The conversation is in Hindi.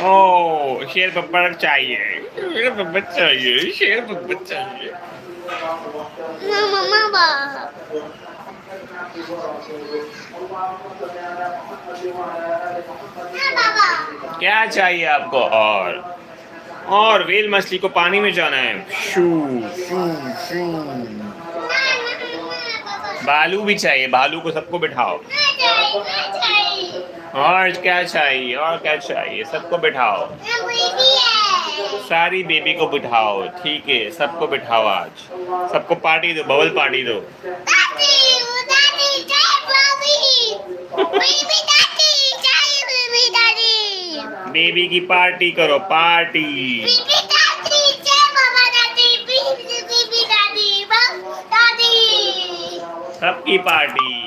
ओ शेर बब्बर चाहिए, शेर बब्बर चाहिए, शेर बब्बर चाहिए। मम्मा क्या चाहिए आपको? और व्हेल मछली को पानी में जाना है। शू शू शू। भालू भी चाहिए, भालू को सबको बिठाओ। और क्या चाहिए? और क्या चाहिए? सबको बिठाओ। सारी बेबी को बिठाओ। ठीक है, सबको बिठाओ आज। सबको पार्टी दो, बबल पार्टी दो। बेबी की पार्टी करो, पार्टी। सबकी पार्टी।